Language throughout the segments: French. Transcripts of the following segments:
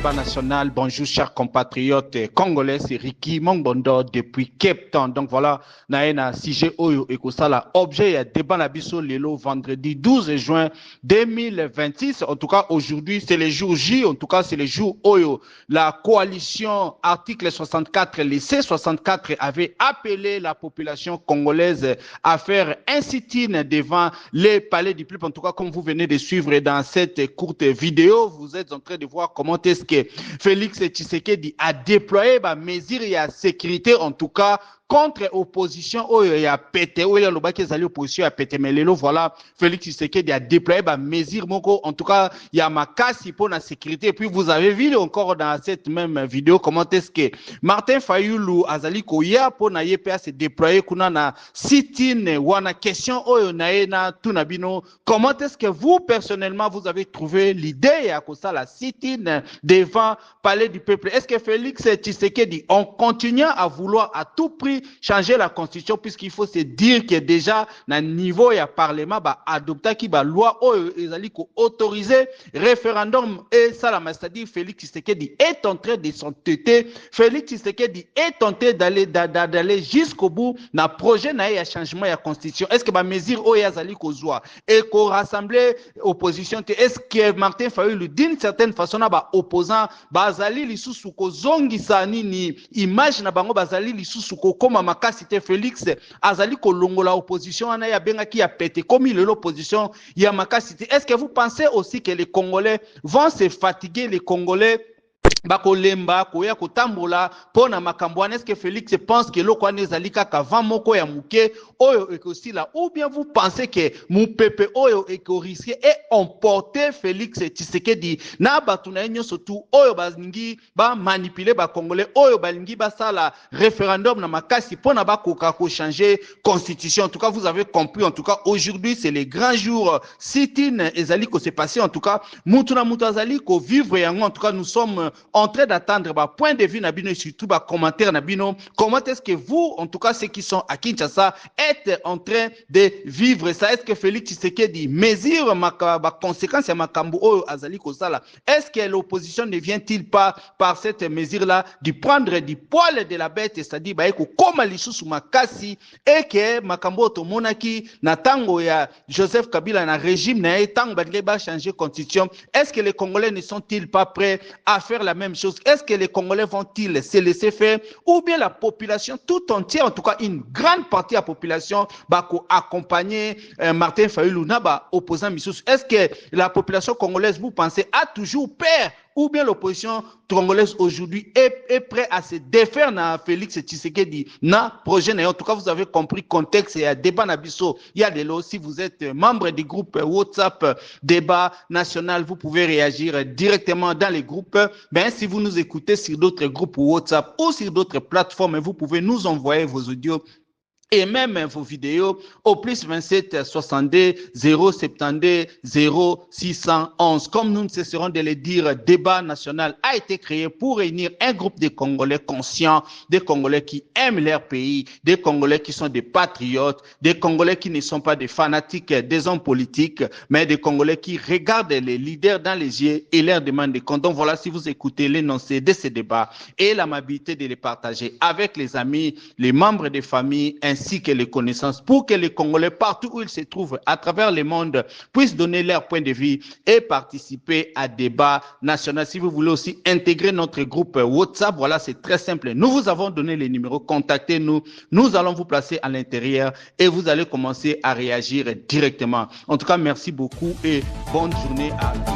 débat national. Bonjour, chers compatriotes congolais. C'est Ricky Mongbondo depuis Cape Town. Donc voilà, naena sujet oyo ekosala objet ya débat na biso lelo vendredi 12 juin 2026. En tout cas, aujourd'hui, c'est le jour J. En tout cas, c'est le jour oyo. La coalition article 64, les C64 avait appelé la population congolaise à faire un sit-in devant les palais du peuple. En tout cas, comme vous venez de suivre dans cette courte vidéo, vous êtes en train de voir comment est-ce que Félix Tshisekedi a déployé ma mesure et la sécurité, en tout cas, contre opposition oyo ya pété oyo lobaki ezali opposition ya pété mais lelo voilà Félix Tshisekedi a déployé ba mesure moko en tout cas il y a makasi pour la sécurité et puis vous avez vu encore dans cette même vidéo comment est-ce que Martin Fayulu azali koya pour na YPA se déployer kuna na sit-in wana question oyo na tunabino comment est-ce que vous personnellement vous avez trouvé l'idée ya kosa la sit-in devant palais du peuple? Est-ce que Félix Tshisekedi on continue à vouloir à tout prix changer la constitution puisqu'il faut se dire que déjà na niveau ya parlement ba adopta qui ba loi ezali ko autoriser référendum et ça la c'est-à-dire Félix Tshisekedi est en train de s'entêter. Félix Tshisekedi est tenté d'aller jusqu'au bout na projet na ya changement ya constitution. Est-ce que ba mesure o yazali ko zwa et ko rassembler opposition est-ce que Martin Fayulu d'une certaine façon na ba opposant bazali lisusu ko zongisa nini image na bango bazali lisusu ko koma makasi te Félix azali kolongola opposition wana ya benga ki ya pété comme il est l'opposition ya makasi te. Est-ce que vous pensez aussi que les Congolais vont se fatiguer, les Congolais bakolemba koya kotambola pona makambo wana? Est-ce que Félix pense que lokwane ezali kaka vent moko ya muke oyo ekosila ou bien vous pensez que mupepe oyo ekorisque et emporter Félix Tshisekedi na batu na nyonso tout oyo balingi ba manipuler ba congolais oyo balingi basala référendum na makasi pona bakoka ko changer constitution? En tout cas vous avez compris, en tout cas aujourd'hui c'est le grand jour sit-in ezali ko se passer, en tout cas mutu na mutu azali ko vivre yango. En tout cas nous sommes en train d'attendre bah, point de vue Nabino et surtout bah, commentaire Nabino. Comment est-ce que vous, en tout cas ceux qui sont à Kinshasa, êtes en train de vivre ça? Est-ce que Félix Tshisekedi mesure ma conséquence à Makambu ou Azali Kosala? Est-ce que l'opposition ne vient-il pas par cette mesure-là de prendre du poil de la bête, c'est-à-dire bah, comme Alissus Makasi et que Makambo Tomonaki Natango ya Joseph Kabila na régime na tango ba changer constitution? Est-ce que les Congolais ne sont-ils pas prêts à faire la même chose? Est-ce que les Congolais vont-ils se laisser faire ou bien la population tout entière, en tout cas une grande partie de la population, va accompagner Martin Fayulu Naba opposant Missous? Est-ce que la population congolaise, vous pensez, a toujours peur ou bien l'opposition congolaise aujourd'hui est prêt à se défaire na Félix Tshisekedi na projet? En tout cas, vous avez compris contexte et débat nabiso. Il y a des lots. Si vous êtes membre du groupe WhatsApp débat national, vous pouvez réagir directement dans les groupes. Ben, si vous nous écoutez sur d'autres groupes WhatsApp ou sur d'autres plateformes, vous pouvez nous envoyer vos audios et même vos vidéos au plus 27 62 072 0611. Comme nous ne cesserons de le dire, débat national a été créé pour réunir un groupe de Congolais conscients, des Congolais qui aiment leur pays, des Congolais qui sont des patriotes, des Congolais qui ne sont pas des fanatiques des hommes politiques, mais des Congolais qui regardent les leaders dans les yeux et leur demandent des comptes. Donc voilà, si vous écoutez l'énoncé de ces débats et l'amabilité de les partager avec les amis, les membres des familles, ainsi que les connaissances, pour que les Congolais, partout où ils se trouvent à travers le monde, puissent donner leur point de vue et participer à débat national. Si vous voulez aussi intégrer notre groupe WhatsApp, voilà, c'est très simple. Nous vous avons donné les numéros, contactez-nous. Nous allons vous placer à l'intérieur et vous allez commencer à réagir directement. En tout cas, merci beaucoup et bonne journée à tous.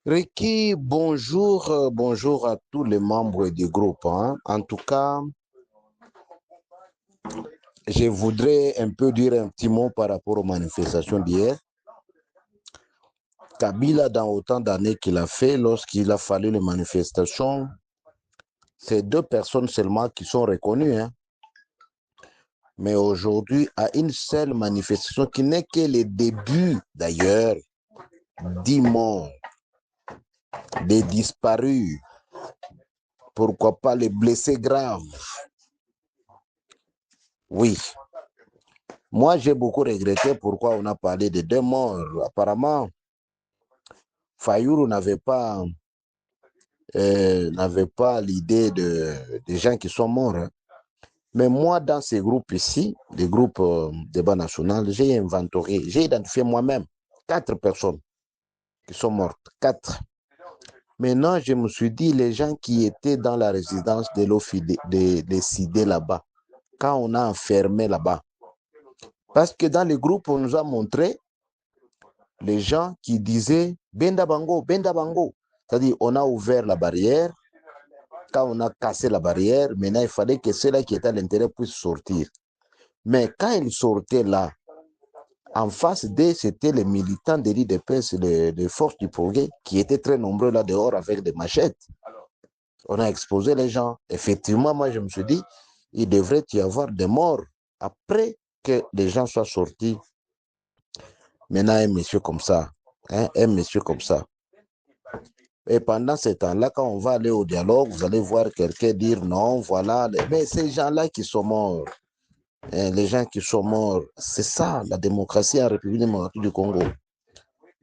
Ricky, bonjour, bonjour à tous les membres du groupe. Hein. En tout cas, je voudrais un peu dire un petit mot par rapport aux manifestations d'hier. Kabila, dans autant d'années qu'il a fait, lorsqu'il a fallu les manifestations, c'est 2 personnes seulement qui sont reconnues. Hein. Mais aujourd'hui, à une seule manifestation qui n'est que le début d'ailleurs, 10 morts, des disparus, pourquoi pas les blessés graves. Oui. Moi, j'ai beaucoup regretté pourquoi on a parlé de 2 morts. Apparemment, Fayulu n'avait pas l'idée des gens qui sont morts, hein. Mais moi, dans ces groupes ici, les groupes débat national, j'ai inventorié, j'ai identifié moi-même 4 personnes qui sont mortes. 4. Maintenant, je me suis dit, les gens qui étaient dans la résidence de l'OFID, de Sidé là-bas, quand on a enfermé là-bas, parce que dans les groupes, on nous a montré les gens qui disaient Benda Bango, Benda Bango. C'est-à-dire, on a ouvert la barrière. Quand on a cassé la barrière, maintenant, il fallait que ceux-là qui étaient à l'intérieur puissent sortir. Mais quand ils sortaient là, en face d'eux, c'était les militants de l'IDPS, les forces du progrès, qui étaient très nombreux là dehors avec des machettes. On a exposé les gens. Effectivement, moi, je me suis dit, il devrait y avoir des morts après que les gens soient sortis. Maintenant, un monsieur comme ça, hein, un monsieur comme ça. Et pendant ce temps-là, quand on va aller au dialogue, vous allez voir quelqu'un dire non, voilà. Mais ces gens-là qui sont morts, hein, les gens qui sont morts, c'est ça, la démocratie en République démocratique du Congo.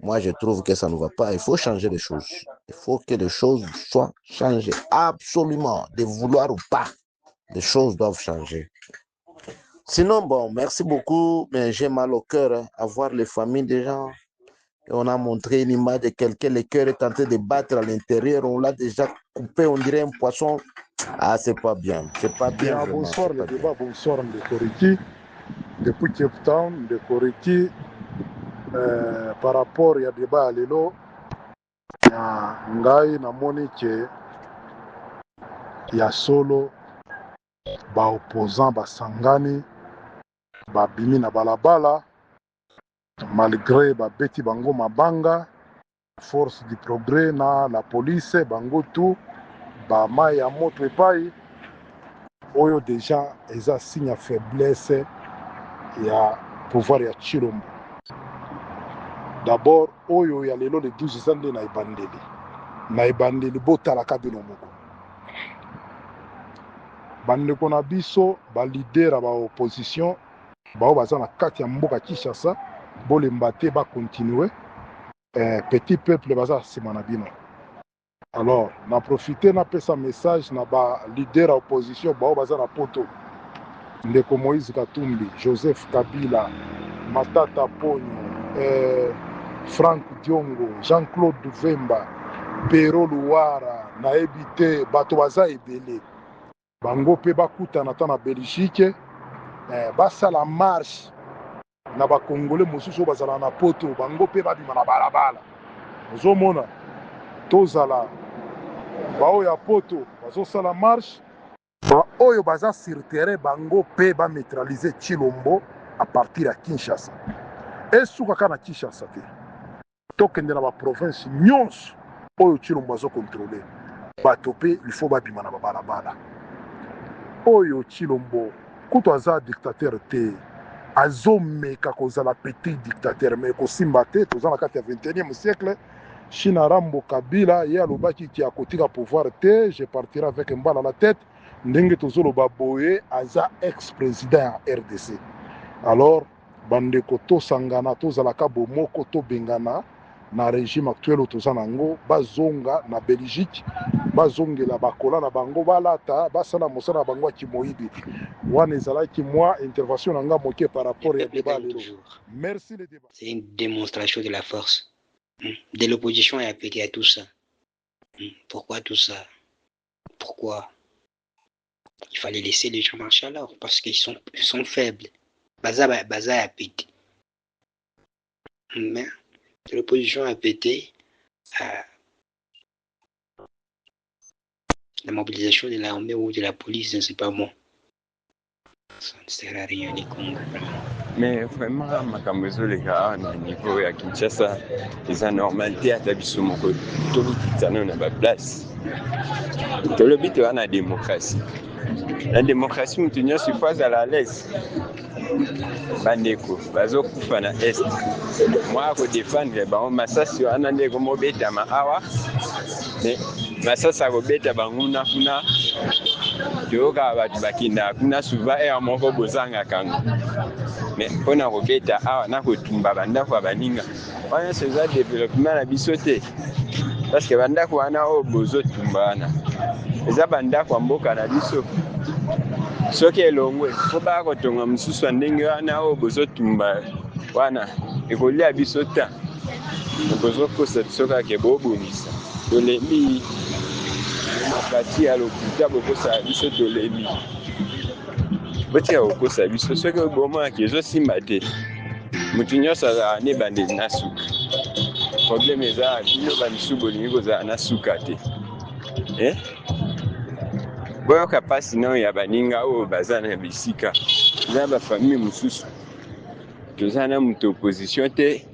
Moi, je trouve que ça ne va pas. Il faut changer les choses. Il faut que les choses soient changées. Absolument. De vouloir ou pas, les choses doivent changer. Sinon, bon, merci beaucoup, mais j'ai mal au cœur hein, à voir les familles des gens. Et on a montré une image de quelqu'un, le cœur est en train de battre à l'intérieur, on l'a déjà coupé, on dirait un poisson. Ah, c'est pas bien, c'est pas bien. Bien, Vraiment, bonsoir c'est le pas bien. débat, bonsoir de Koriki, depuis Cape Town, de Koriki, par rapport ya débat à lelo, na ngai namoni ke ya solo ba opposant basangani babimi na balabala malgré babeti bango mabanga force du progrès na la police bango tu bamai ya moto epai oyo déjà eza signe ya faiblesse ya pouvoir ya Chilombo. D'abord oyo ya lelo le 12 eza nde na ebandeli botalaka bino moko bandeko na biso balidera baopposition bao baza na kati ya mboka Kinshasa bolemba te bakontinue petit peuple baza nsima na bino. Alors na profite napesa message na balidera opposition bao baza na poto ndeko Moïse Katumbi, Joseph Kabila, Matata Ponyo, Frank Diongo, Jean-Claude Vemba, Pero Luara, nayebi te bato baza ebele bango mpe bakutana ata na Belgique basala marche na bakongole mosusu oyo bazala na poto bango mpe babima na balabala ozomona tozala baoyo ya poto bazosala marche baoyo baza sur terrain bango mpe bamétralize Chilombo à partir ya Kinshasa esuka kaka na Kinshasa te tokende na baprovince nyonso oyo Chilombo azokontrole bato mpe ilfo babima na babalabala oyo Chilombo kutu aza dictateur te azomeka kozala petit dictateur me kosimba te toza na kati ya 21e siècle China Rambo Kabila ye alobaki ki akotika pouvoir te je partirai avec mbala la tête ndenge tozoloba boye aza ex-président ya RDC. Alors bandeko tosangana tozalaka bomoko tobengana na régime actuel oyo toza nango bazonga na Belgique bazongela bakola na bango balata basala mosala na bango ya kimoyibi wana ezalaki mwa intervention na nga moke par rapport ya débat lelo. Merci le débat. C'est une démonstration de la force de l'opposition et appelé à tout ça. Pourquoi tout ça? Pourquoi il fallait laisser les gens marcher alors? Parce qu'ils sont faibles. Baza a pété. Mais l'opposition a pété. La mobilisation de l'armée ou de la police, c'est pas bon. Ça ne sert à rien les Congo. Mais vraiment, makambo ezoleka na niveau ya Kinshasa eza normal te ata biso moko tolukitana na baplace tolobi toza na démocratie. La démocratie moto nyonso ifo azala à l'aise bandeko bazokufa na este mwa akodefendre bango masasi wana nde ekomobetama awa me masasi akobeta banguna kuna toyoka bato bakenda kuna suva ere moko bozanga kango mais mpona kobeta awa na kotumba bandako ya baninga wana nyonso eza développement na biso te parce que bandako wana oyo bozotumba wana eza bandako ya mboka na biso soki elongwe fo baya kotonga mosusu ya ndenge wana oyo bozotumba wana ekolia biso ta bozokosa biso kaka bobongisa tolemi makati ya lokuta bokosa biso tolemi botika kokosa biso soki obomonaki ezosimba te motu nyonso azala ne bandeli na suka probleme eza bino bamisu bolingi kozala na suka te boyoka mpasi nao ya baninga oyo baza na bisika eza bafamille mosusu toza na moto opposition te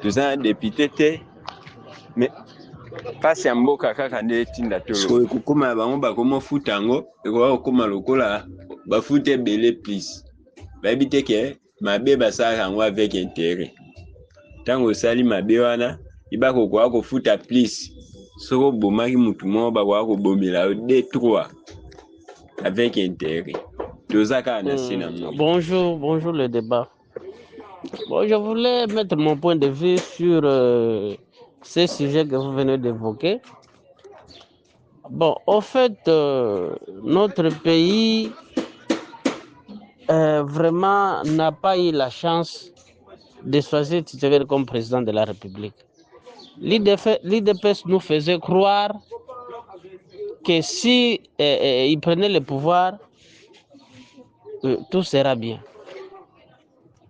toza na député te mais mpasi ya mboka kaka nde etinda tolo ekokoma ya bango bakomofuta yango ekoka kokoma lokola bafuta ebele plus bayebi te ke mabe basalaka yango avec intérêt ntango osali mabe wana iba kokoka kofuta plus soki obomaki motu moko bakoka kobomela yo 2-3 avec intérêt toza kaka na se na moi. Bonjour le débat. Bon, je voulais mettre mon point de vue sur ces sujets que vous venez d'évoquer. Bon, au fait, notre pays vraiment n'a pas eu la chance de choisir Tshisekedi comme président de la République. L'IDPS nous faisait croire que si il prenait le pouvoir, tout sera bien.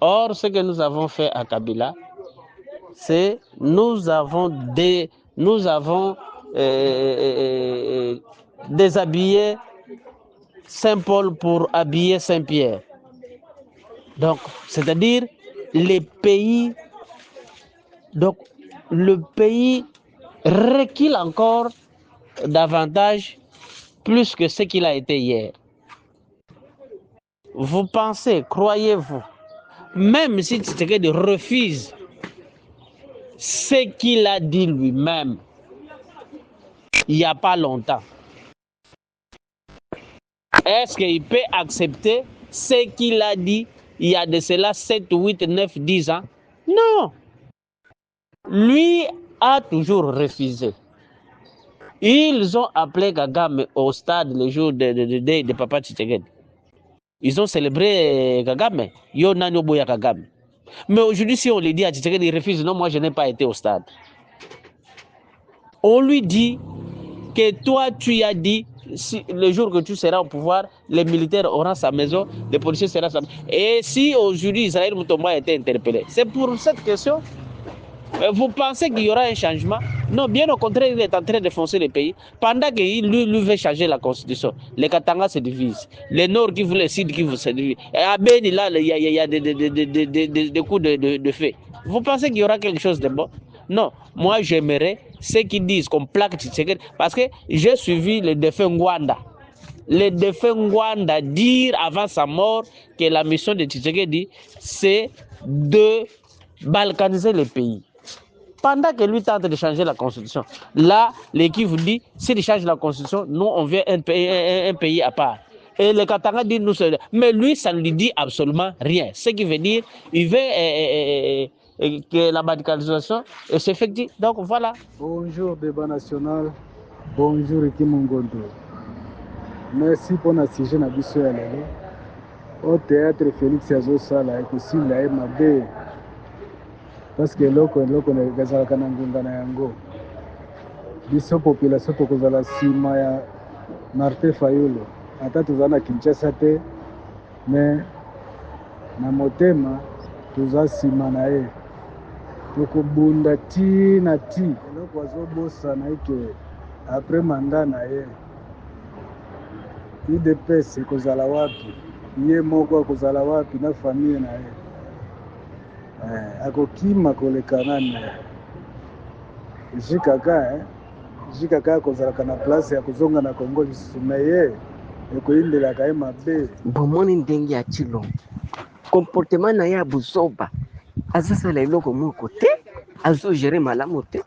Or, ce que nous avons fait à Kabila, c'est nous avons déshabillé Saint-Paul pour habiller Saint-Pierre. Donc, c'est-à-dire le pays recule encore davantage plus que ce qu'il a été hier. Vous pensez, croyez-vous, même si Tshisekedi refuse ce qu'il a dit lui-même il n'y a pas longtemps, est-ce qu'il peut accepter ce qu'il a dit il y a de cela 7, 8, 9, 10 ans? Non. Lui a toujours refusé. Ils ont appelé Kagame au stade le jour de Papa Tshisekedi. Ils ont célébré Kagame. Yo nani boya Kagame. Mais aujourd'hui, si on lui dit à Tshisekedi, il refuse. Non, moi, je n'ai pas été au stade. On lui dit que toi, tu as dit, si, le jour que tu seras au pouvoir, les militaires auront sa maison, les policiers seront sa maison. Et si aujourd'hui, Israël Moutomba a été interpellé, c'est pour cette question. Vous pensez qu'il y aura un changement? Non, bien au contraire, il est en train de foncer le pays. Pendant qu'il lui veut changer la constitution, les Katanga se divisent. Les Nord qui voulaient, les Sud qui voulaient se diviser. Et à Beni, là, il y a des coups de feu. Vous pensez qu'il y aura quelque chose de bon? Non, moi j'aimerais ceux qui disent qu'on plaque Tshisekedi, parce que j'ai suivi le défunt Ngwanda. Le défunt Ngwanda dire avant sa mort que la mission de Tshisekedi, c'est de balkaniser le pays. Pendant que lui tente de changer la constitution, là, l'équipe vous dit, s'il change la constitution, nous, on veut un pays à part. Et le Katanga dit, nous, mais lui, ça ne lui dit absolument rien. Ce qui veut dire, il veut que la radicalisation s'effectue. Donc, voilà. Bonjour, débat national. Bonjour, Ekimongondo. Merci pour notre sujet. Au théâtre, Félix Azosala, et aussi la MAB. Parce que loko ezalaka na ngunga na yango biso population tokozala nsima ya Martin Fayulu ata toza na Kinshasa te mais na motema toza nsima na ye tokobunda ti na ti eloko azobosana eke après mandat na ye UDPS ekozala wapi ye moko akozala wapi na famille na ye akokima koleka nani jikaka akozalaka na place ya kozonga na Kongo lisusu na ye ekoyindelaka ye mabe bomoni ndenge ya Tshilombo comportement na ye ya buzoba azosala eloko moko te azogere malamu te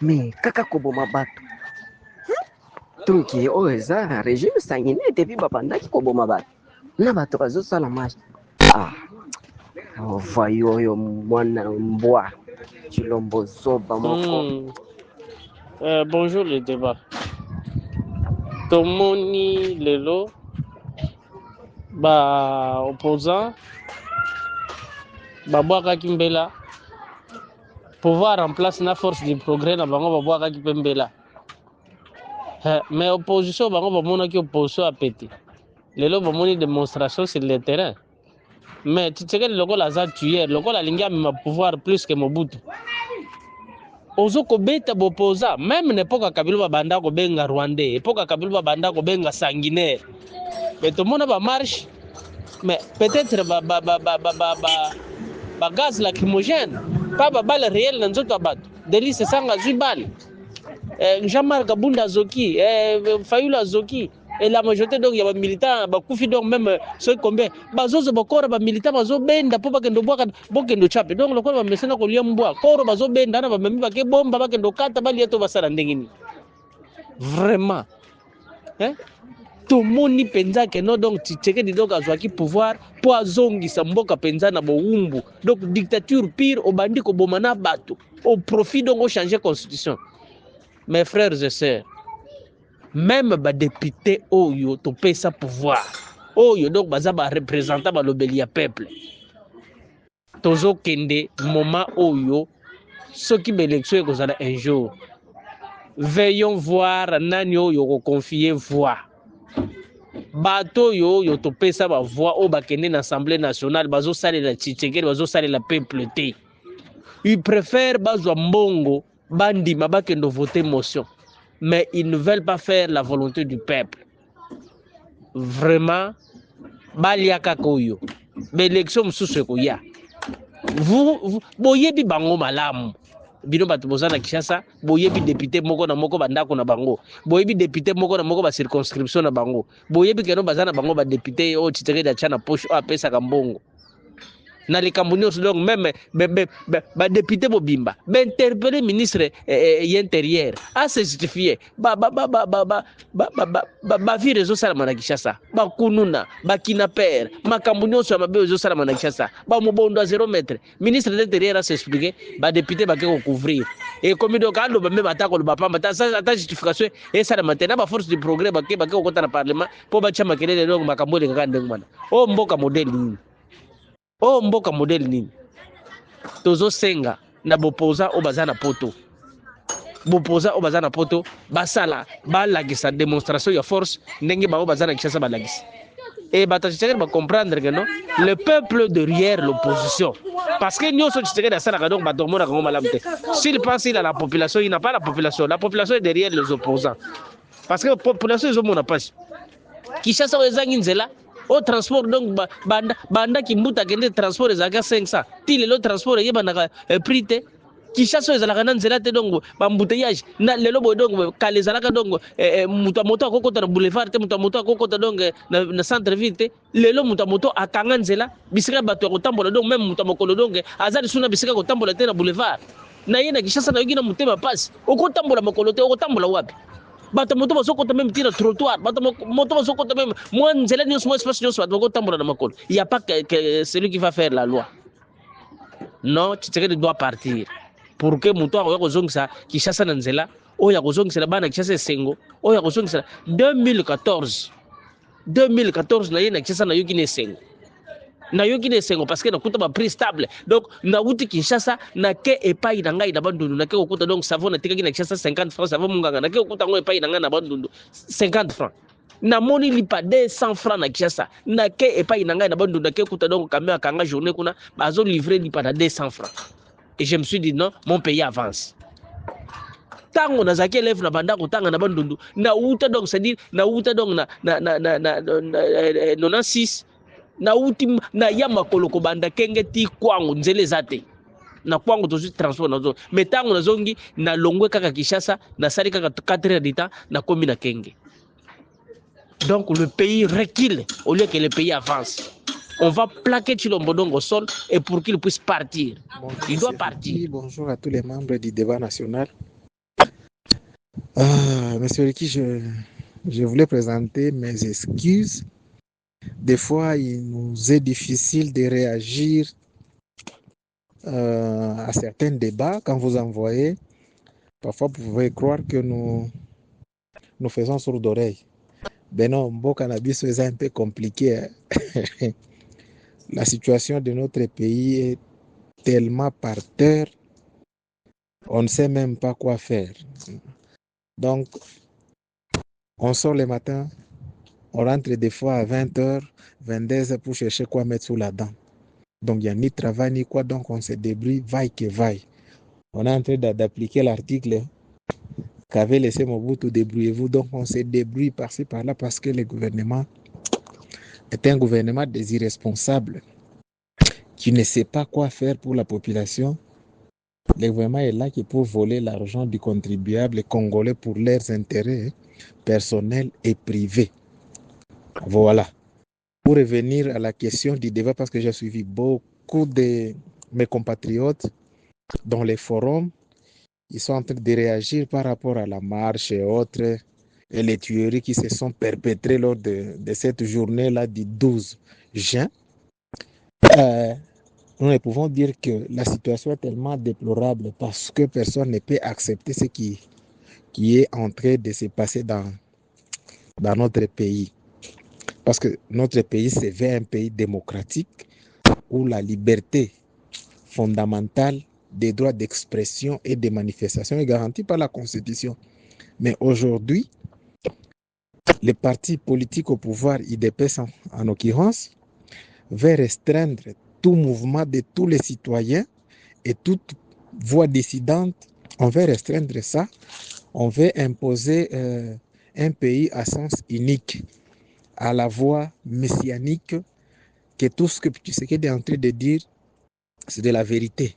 mais kaka koboma bato truc oyo eza régime sanguinaire depuis babandaki koboma bato na bato bazosala marche. Voyou oyo mwana mbwa Chilombo Zoba moko. Bonjour le débat. Tomoni lelo ba opposant babwakaki mbela pouvoir en place na force du progrès na bango babwakaki mpe mbela. Mais opposition bango bamonaki opposition apete lelo bamoni démonstration sur le terrain. Mais Tshisekedi lokola aza tueur lokola alingi amema pouvoir plus que Mobutu ozo kobeta bopoza même n'époque ya Kabila babanda kobenga Rwandais, époque ya Kabila babanda kobenga sanguinaire. Mais tout le monde va marche, mais peut-être ba gaz lacrymogène, pas ba balle réelle dans nzoto bato. Deli c'est sanga zubal. Jean-Marc Kabunda Zoki, Fayula Zoki. Et la majorité donc il y a des militants, bakufi donc même ceux combien, bazozo bakora ba militants bazo benda po bakendo boka bokendo chape. Donc le quoi ba mesena ko liam boa, koro bazo benda na ba memi ba ke bomba bakendo kata bali eto basala ndengini. Vraiment. Hein? Tout moni penza que non donc Tshisekedi donc azwaki pouvoir po azongisa mboka penza na boumbu. Donc dictature pire au bandi ko bomana bato. Au profit donc au changer constitution. Mes frères et sœurs, même ba député oyo to pesa pouvoir oyo donc baza ba représentant ba lobeli ya peuple tozo kende moment oyo soki ba élection ekozala un jour veillons voir nani oyo ko confier voix bato oyo to pesa ba voix o ba kende na assemblée nationale bazo salela Tshisekedi bazo salela peuple te. Ils préfèrent bazwa mbongo bandima bakendo voter motion. Mais ils ne veulent pas faire la volonté du peuple. Vraiment, baliaka koyo. L'élection msusu koya. Vous boyebi bango malamu. Bino batu bozana Kinshasa, boyebi député moko na moko bandako na bango. Boyebi député moko na moko ba circonscription na bango. Boyebi keno bazana bango ba député o Tshisekedi achana poche o apesa kambongo. Na likambo nyonso donc même ba député bobimba ba interpeller ministre intérieur a se justifier ba vi réseau sala na Kinshasa ba kununa ba kinaper makambo nyonso mabe réseau sala na Kinshasa ba mobondo a 0 mètre ministre de l'intérieur a s'expliquer ba député ba ko couvrir et comme donc alo ba même atako ba pamba ta justification et ça maintenant ba force du progrès ba ko kota na parlement po ba chama kelele donc makambo le kaka ndengwana o mboka modèle nini. Oh mboka modèle nini tozo senga na bopoza o bazana poto bopoza o bazana poto basala balagisa démonstration ya force ndenge ba o bazana Kinshasa balagisa et batachisekedi ba comprendre que non le peuple derrière l'opposition parce que nyonso Tshisekedi asala donc ba dormona ko malamu te. S'il pense il a la population, il n'a pas la population est derrière les opposants parce que la population ils ont mon pas Kinshasa wezangi nzela au transport donc banda kimbuta kende transport ezaka 500 tile lo transport yeba na prix te Kinshasa ezalaka na nzela te donc ba embouteillage na lelo boy donc kale ezalaka donc mutu moto akokota na boulevard te mutu moto akokota donc na centre ville te lelo mutu moto akanga nzela bisika bato kotambola donc même mutu mokolo donc azali suna bisika kotambola te na boulevard na yena Kinshasa na yokina mutema passe okotambola mokolo te okotambola wapi bato moto bazokota même tir trottoir bato moto bazokota même moi nzela nyonso moi espace nyonso bato bakotambola na makolo il y a pas que celui qui va faire la loi non Tshisekedi doit partir pour que muto akoya kozongisa Kinshasa na nzela oyo akozongisela bana Kinshasa esengo oyo akozongisela 2014 na ye na Kinshasa na yoki na esengo na yoki na esengo parce que nakuta ba prix stable donc na wuti Kinshasa na ke epai na ngai na bandundu na ke okuta donc savon na tikaki na Kinshasa 50 francs savon munganga na ke okuta ngo epai na ngai na bandundu 50 francs na moni lipa 200 francs na Kinshasa na ke epai na ngai na bandundu na ke okuta donc kamera kanga journée kuna bazo livrer lipa na 200 francs et je me suis dit non mon pays avance tango nazaki élève na banda kotanga na bandundu na uta donc c'est-à-dire na uta donc na 96 na uti na ya makolo ko banda kenge ti kwangu nzele zate na kwangu tozu transport nazo mais tango nazongi na longwe kaka Kinshasa na sali kaka 4 heures de temps na komi na kenge. Donc le pays recule au lieu que le pays avance. On va plaquer Tshilombo Ndongo au sol et pour qu'il puisse partir. Bonjour, il doit partir. Bonjour à tous les membres du débat national. Monsieur Ricky, je voulais présenter mes excuses. Des fois, il nous est difficile de réagir à certains débats quand vous envoyez. Parfois, vous pouvez croire que nous faisons sourd d'oreille. Ben non, bon cannabis, c'est un peu compliqué. Hein. La situation de notre pays est tellement par terre, on ne sait même pas quoi faire. Donc, on sort le matin, on rentre des fois à 20h, 22h pour chercher quoi mettre sous la dent. Donc, il n'y a ni travail ni quoi, donc on se débrouille, vaille que vaille. On est en train d'appliquer l'article qu'avait laissé Mobutu, débrouillez-vous. Donc, on se débrouille par-ci, par-là, parce que le gouvernement est un gouvernement des irresponsables qui ne sait pas quoi faire pour la population. Le gouvernement est là qui pour voler l'argent du contribuable congolais pour leurs intérêts personnels et privés. Voilà. Pour revenir à la question du débat, parce que j'ai suivi beaucoup de mes compatriotes dans les forums, ils sont en train de réagir par rapport à la marche et autres, et les tueries qui se sont perpétrées lors de cette journée-là du 12 juin. Nous ne pouvons dire que la situation est tellement déplorable parce que personne ne peut accepter ce qui est en train de se passer dans notre pays. Parce que notre pays se veut un pays démocratique où la liberté fondamentale des droits d'expression et de manifestation est garantie par la Constitution. Mais aujourd'hui, les partis politiques au pouvoir, IDPS en l'occurrence, veulent restreindre tout mouvement de tous les citoyens et toute voix dissidente. On veut restreindre ça. On veut imposer un pays à sens unique, à la voix messianique, que tout ce que Tshisekedi est en train de dire, c'est de la vérité.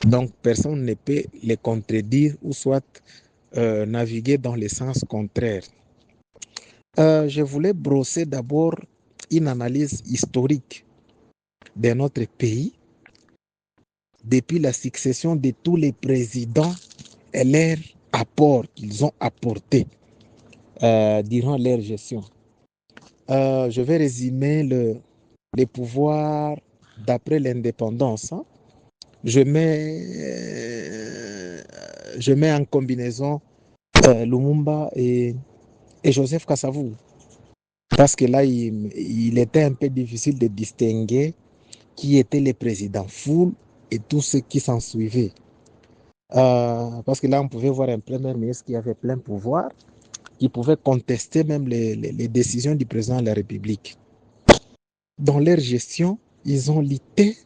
Donc, personne ne peut les contredire ou soit naviguer dans le sens contraire. Je voulais brosser d'abord une analyse historique de notre pays depuis la succession de tous les présidents et leur apport qu'ils ont apporté durant leur gestion. Je vais résumer les pouvoirs d'après l'indépendance. Hein. Je mets en combinaison Lumumba et Joseph Kasavubu. Parce que là, il était un peu difficile de distinguer qui étaient les présidents full et tout ce qui s'en suivait. Parce que là, on pouvait voir un premier ministre qui avait plein pouvoir, qui pouvait contester même les décisions du président de la République. Dans leur gestion, ils ont lutté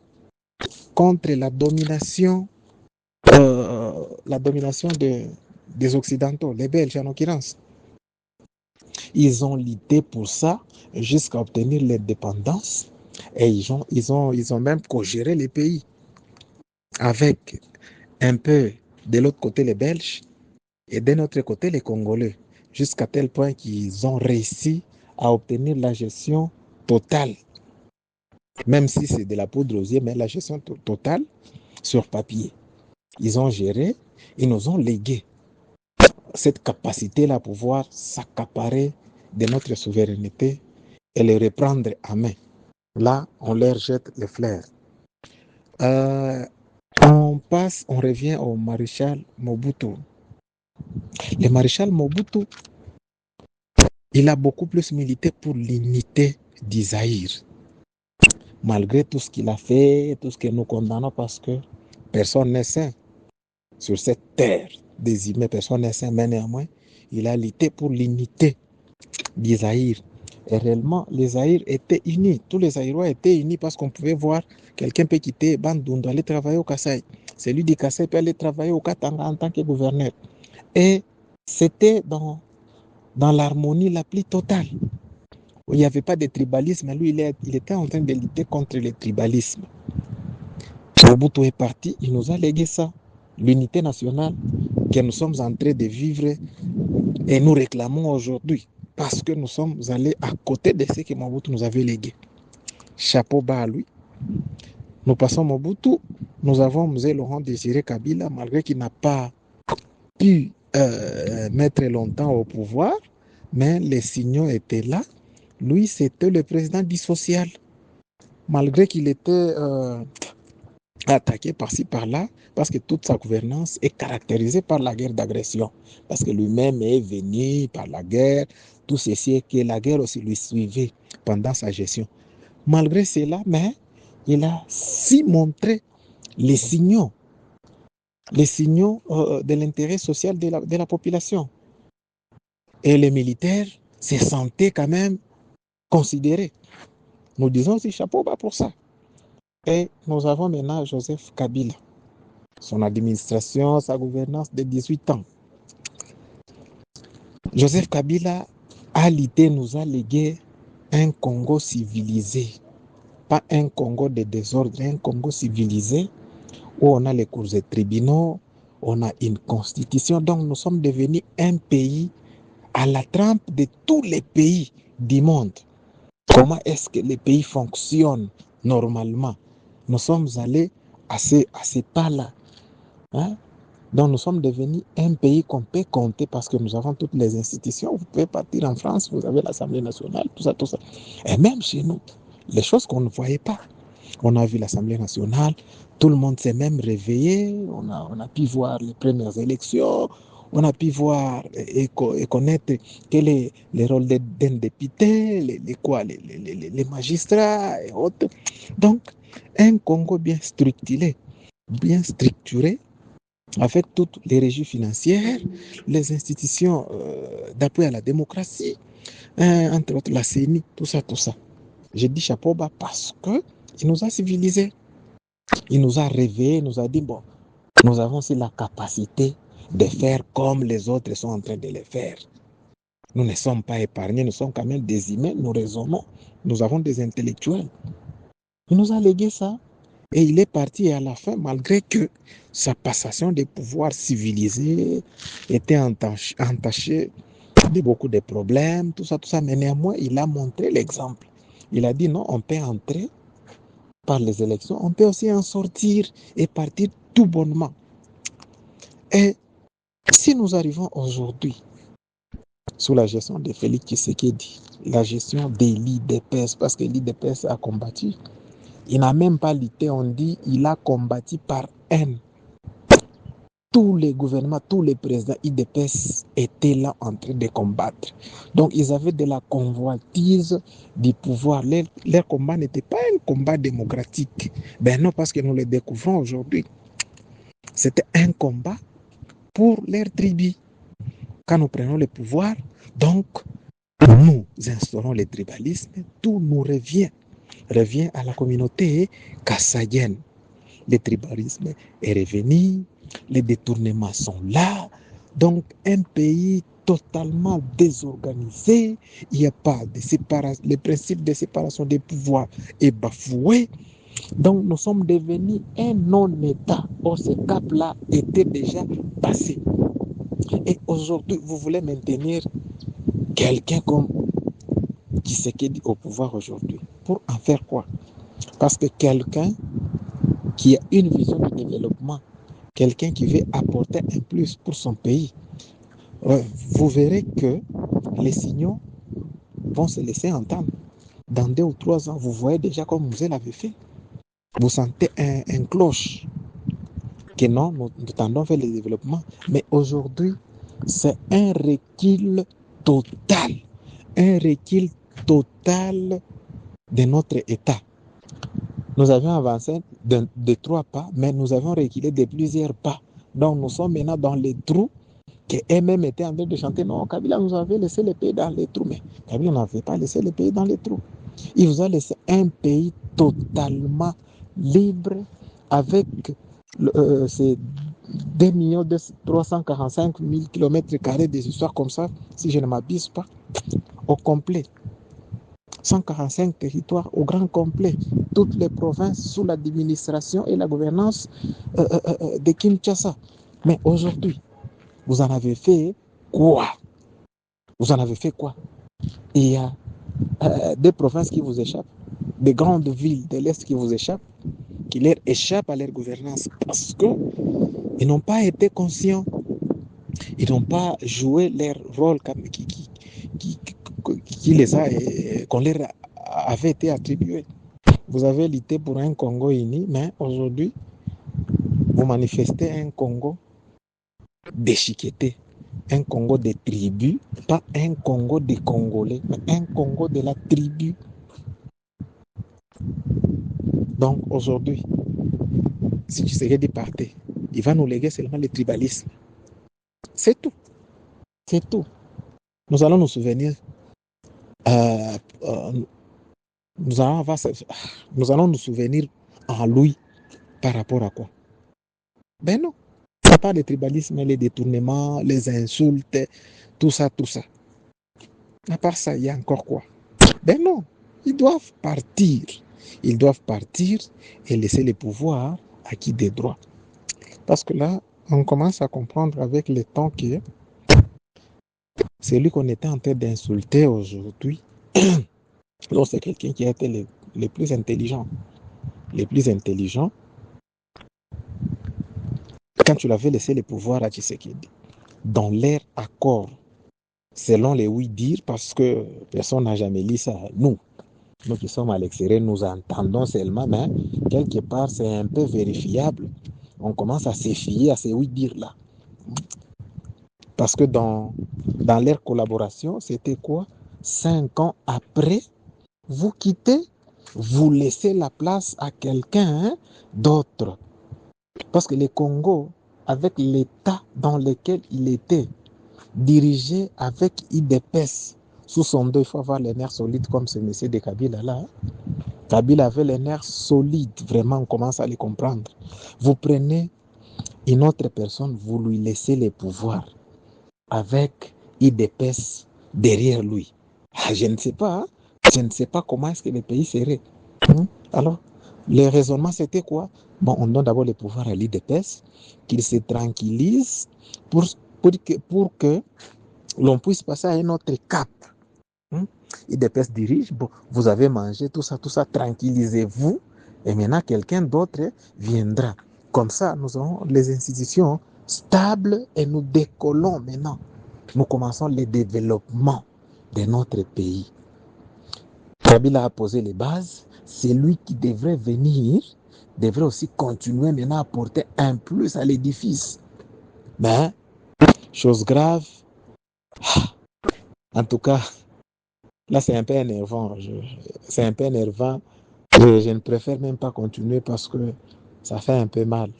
contre la domination des Occidentaux, les Belges en l'occurrence. Ils ont lutté pour ça jusqu'à obtenir l'indépendance et ils ont même co-géré les pays avec un peu de l'autre côté les Belges et de notre côté les Congolais, jusqu'à tel point qu'ils ont réussi à obtenir la gestion totale, même si c'est de la poudre aux yeux, mais la gestion totale sur papier. Ils ont géré, ils nous ont légué cette capacité-là à pouvoir s'accaparer de notre souveraineté et les reprendre à main. Là, on leur jette les fleurs. On revient au maréchal Mobutu. Le maréchal Mobutu, il a beaucoup plus milité pour l'unité du Zaïre. Malgré tout ce qu'il a fait, tout ce que nous condamnons, parce que personne n'est saint sur cette terre des humains, personne n'est saint, mais néanmoins, il a lutté pour l'unité du Zaïre. Et réellement, les Zaïre étaient unis. Tous les Zaïrois étaient unis parce qu'on pouvait voir quelqu'un peut quitter Bandundu, aller travailler au Kasaï. Celui du Kasaï peut aller travailler au Katanga en tant que gouverneur. Et c'était dans l'harmonie la plus totale. Il n'y avait pas de tribalisme. Lui, il était en train de lutter contre le tribalisme. Mobutu est parti, il nous a légué ça. L'unité nationale que nous sommes en train de vivre et nous réclamons aujourd'hui. Parce que nous sommes allés à côté de ce que Mobutu nous avait légué. Chapeau bas à lui. Nous passons Mobutu. Nous avons M. Laurent Désiré Kabila, malgré qu'il n'a pas pu mettre longtemps au pouvoir. mais les signaux étaient là. Lui, c'était le président du social. Malgré qu'il était attaqué par-ci, par-là, parce que toute sa gouvernance est caractérisée par la guerre d'agression. Parce que lui-même est venu par la guerre, tout ceci, et que la guerre aussi lui suivait pendant sa gestion. Malgré cela, mais il a si montré les signaux de l'intérêt social de la population. Et les militaires se sentaient quand même considérés. Nous disons aussi chapeau bas pour ça. Et nous avons maintenant Joseph Kabila, son administration, sa gouvernance de 18 ans. Joseph Kabila, à l'idée, nous a légué un Congo civilisé, pas un Congo de désordre, un Congo civilisé où on a les cours et tribunaux, on a une constitution. Donc nous sommes devenus un pays à la trempe de tous les pays du monde. Comment est-ce que les pays fonctionnent normalement? Nous sommes allés à ces pas-là. Hein? Donc nous sommes devenus un pays qu'on peut compter parce que nous avons toutes les institutions. Vous pouvez partir en France, vous avez l'Assemblée nationale, tout ça, tout ça. Et même chez nous, les choses qu'on ne voyait pas. On a vu l'Assemblée nationale, tout le monde s'est même réveillé, on a pu voir les premières élections, on a pu voir et connaître quel est le rôle d'un député, les magistrats et autres. Donc, un Congo bien structuré, avec toutes les régies financières, les institutions d'appui à la démocratie, entre autres la CENI, tout ça. J'ai dit chapeau bas parce que il nous a civilisés. Il nous a réveillés, il nous a dit, bon, nous avons aussi la capacité de faire comme les autres sont en train de le faire. Nous ne sommes pas épargnés, nous sommes quand même des humains, nous raisonnons, nous avons des intellectuels. Il nous a légué ça et il est parti à la fin, malgré que sa passation des pouvoirs civilisés était entachée de beaucoup de problèmes, tout ça, mais néanmoins, il a montré l'exemple. Il a dit non, on peut entrer par les élections, on peut aussi en sortir et partir tout bonnement. Et si nous arrivons aujourd'hui sous la gestion de Félix Tshisekedi, la gestion de l'IDPS, parce que l'IDPS a combattu, il n'a même pas lutté, on dit, il a combattu par haine. Tous les gouvernements, tous les présidents IDPS étaient là en train de combattre. Donc, ils avaient de la convoitise du pouvoir. Leur combat n'était pas un combat démocratique. Ben non, parce que nous le découvrons aujourd'hui. C'était un combat pour leur tribu. Quand nous prenons le pouvoir, donc, nous instaurons le tribalisme, tout nous revient à la communauté kassaïenne. Le tribalisme est revenu, les détournements sont là, donc un pays totalement désorganisé, il n'y a pas de séparation, le principe de séparation des pouvoirs est bafoué, donc nous sommes devenus un non-État. Or, ce cap-là était déjà passé. Et aujourd'hui, vous voulez maintenir quelqu'un comme Tshisekedi au pouvoir aujourd'hui. Pour en faire quoi? Parce que quelqu'un qui a une vision de développement, quelqu'un qui veut apporter un plus pour son pays, vous verrez que les signaux vont se laisser entendre. Dans 2 ou 3 ans, vous voyez déjà comme vous l'avez fait. Vous sentez un cloche que non, nous tendons vers le développement. Mais aujourd'hui, c'est un recul total. Un recul total de notre État. Nous avions avancé de 3 pas, mais nous avons reculé de plusieurs pas. Donc nous sommes maintenant dans les trous qu'eux-mêmes étaient en train de chanter. Non, Kabila nous avait laissé le pays dans les trous, mais Kabila n'avait pas laissé le pays dans les trous. Il vous a laissé un pays totalement libre avec ces 2 345 000 km² des histoires comme ça, si je ne m'abuse pas, au complet. 145 territoires au grand complet, toutes les provinces sous l'administration et la gouvernance de Kinshasa. Mais aujourd'hui, vous en avez fait quoi? Il y a des provinces qui vous échappent, des grandes villes de l'Est qui vous échappent, qui leur échappent à leur gouvernance parce qu'ils n'ont pas été conscients Ils n'ont pas joué leur rôle qui les a, qu'on leur avait été attribué. Vous avez lutté pour un Congo uni, mais aujourd'hui, vous manifestez un Congo déchiqueté, un Congo des tribus, pas un Congo des Congolais, mais un Congo de la tribu. Donc aujourd'hui, si Tshisekedi partait, il va nous léguer seulement le tribalisme. C'est tout. C'est tout. Nous allons nous souvenir, nous allons nous souvenir en lui par rapport à quoi? Ben non. C'est pas le tribalisme, les détournements, les insultes, tout ça, tout ça. À part ça, il y a encore quoi? Ben non. Ils doivent partir. Ils doivent partir et laisser les pouvoirs à qui des droits. Parce que là, on commence à comprendre avec le temps que celui qu'on était en train d'insulter aujourd'hui, c'est quelqu'un qui a été le plus intelligent. Les plus intelligents, quand tu l'avais laissé les pouvoirs à Tshisekedi, dans leur accord, selon les oui-dire, parce que personne n'a jamais lu ça, nous qui sommes à l'extérieur, nous entendons seulement, mais quelque part, c'est un peu vérifiable. On commence à se fier à ces oui-dire là. Parce que dans leur collaboration, c'était quoi? 5 ans après, vous quittez, vous laissez la place à quelqu'un d'autre. Parce que le Congo, avec l'état dans lequel il était, dirigé avec IDPS, sous son dos, il faut avoir les nerfs solides comme ce monsieur de Kabila là. Kabila avait les nerfs solides, vraiment, on commence à les comprendre. Vous prenez une autre personne, vous lui laissez les pouvoirs avec IDPS derrière lui. Je ne sais pas, je ne sais pas comment est-ce que le pays serait. Alors, le raisonnement c'était quoi? Bon, on donne d'abord le pouvoir à l'IDPS, qu'il se tranquillise pour que l'on puisse passer à un autre cap. IDPS dirige, bon, vous avez mangé tout ça, tranquillisez-vous, et maintenant quelqu'un d'autre viendra. Comme ça, nous aurons les institutions stables et nous décollons maintenant. Nous commençons le développement de notre pays. Kabila a posé les bases, c'est lui qui devrait venir, devrait aussi continuer maintenant à porter un plus à l'édifice. Mais, chose grave, en tout cas, là c'est un peu énervant. Je ne préfère même pas continuer parce que ça fait un peu mal.